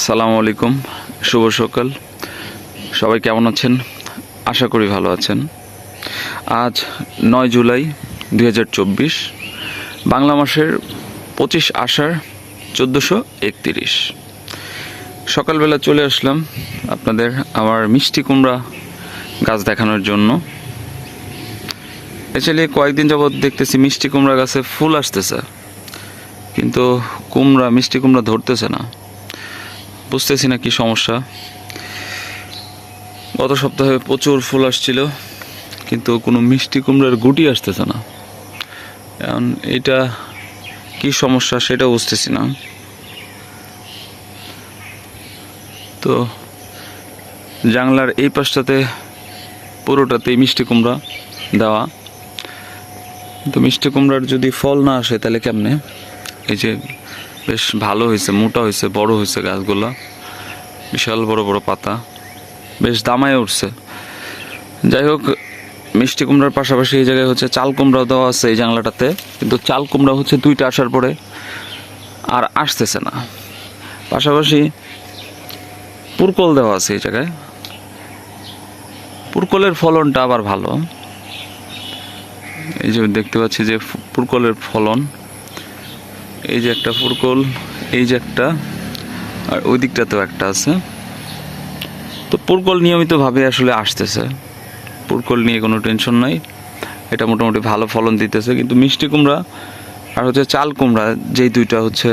আসসালামু আলাইকুম, শুভ সকাল। সবাই কেমন আছেন? আশা করি ভালো আছেন। আজ 9 জুলাই 2024, বাংলা মাসের 25 আষাঢ় 1431। সকালবেলা চলে আসলাম আপনাদের আমার মিষ্টি কুমড়া গাছ দেখানোর জন্য। অ্যাকচুয়ালি কয়েকদিন যাবৎ দেখতেছি মিষ্টি কুমড়া গাছে ফুল আসতেছে, কিন্তু মিষ্টি কুমড়া ধরতেছে না। বুঝতেছি না কি সমস্যা। গত সপ্তাহে প্রচুর ফুল আসছিল, কিন্তু কোনো মিষ্টি কুমড়ার গুটি আসতেছে না। এখন এটা কি সমস্যা সেটা বুঝতেছি না। তো জানলার এই পাশটাতে পুরোটাতেই মিষ্টি কুমড়া দেওয়া, তো মিষ্টি কুমড়ার যদি ফল না আসে তাহলে কেমনে? এই যে বেশ ভালো হয়েছে, মোটা হয়েছে, বড় হয়েছে গাছগুলো, বিশাল বড় বড় পাতা, বেশ দামায় উঠছে। যাই হোক, মিষ্টি কুমড়ার পাশাপাশি এই জায়গায় হচ্ছে চাল কুমড়াও দেওয়া আছে এই জানলাটাতে, কিন্তু চাল কুমড়া হচ্ছে 2টা আসার পরে আর আসতেছে না। পাশাপাশি পুরকল দেওয়া আছে এই জায়গায়, পুরকলের ফলনটা আবার ভালো। এই যে দেখতে পাচ্ছি যে পুরকলের ফলন, এই যে একটা পুরকল, এই যে একটা, আর ওই দিকটাতেও একটা আছে। তো পুরকল নিয়মিতভাবে আসলে আসতেছে, পুরকল নিয়ে কোনো টেনশন নাই, এটা মোটামুটি ভালো ফলন দিতেছে। কিন্তু মিষ্টি কুমড়া আর হচ্ছে চাল কুমড়া, যেই দুইটা হচ্ছে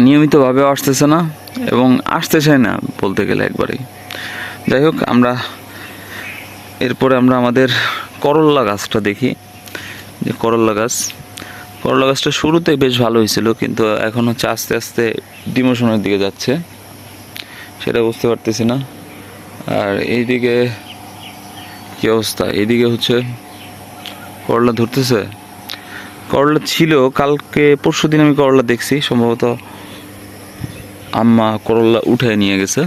নিয়মিতভাবে আসতেছে না, এবং আসতে চায় না বলতে গেলে একবারেই। যাই হোক, এরপরে আমরা আমাদের করল্লা গাছটা দেখি। যে করল্লা গাছটা শুরুতে বেশ ভালো হয়েছিল, কিন্তু এখন হচ্ছে আস্তে আস্তে ডিমোশনের দিকে যাচ্ছে, সেটা বুঝতে পারতেছি না। আর এইদিকে কি অবস্থা? এইদিকে হচ্ছে করলা ধরতেছে। করলা ছিল কালকে পরশু দিন, আমি করলা দেখছি, সম্ভবত আম্মা করলা উঠায় নিয়ে গেছে।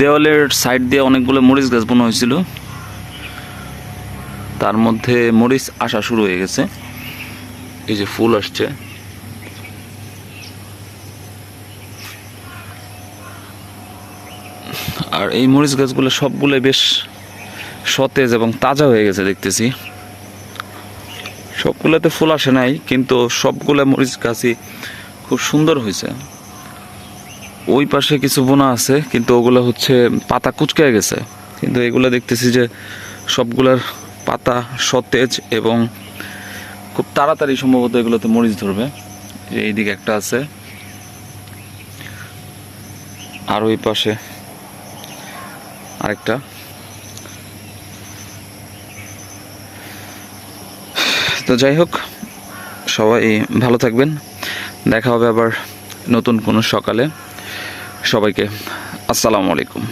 দেওয়ালের সাইড দিয়ে অনেকগুলো মরিচ গাছ বোনা হয়েছিল, তার মধ্যে মরিচ আসা শুরু হয়ে গেছে। এই যে ফুল আসছে, আর এই মরিচ গাছগুলো সবগুলো বেশ সতেজ এবং তাজা হয়ে গেছে দেখতেছি। সবগুলোতে ফুল আসে নাই, কিন্তু সবগুলো মরিচ গাছই খুব সুন্দর হয়েছে। ওই পাশে কিছু বোনা আছে, কিন্তু ওগুলো হচ্ছে পাতা কুঁচকে গেছে, কিন্তু এগুলো দেখতেছি যে সবগুলার পাতা সতেজ এবং খুব তাড়াতাড়ি সম্ভবত এগুলোতে মরিচ ধরবে। এইদিকে একটা আছে, আর ওই পাশে আরেকটা। তো যাই হোক, সবাই ভালো থাকবেন, দেখা হবে আবার নতুন কোনো সকালে। সবাইকে আসসালামু আলাইকুম।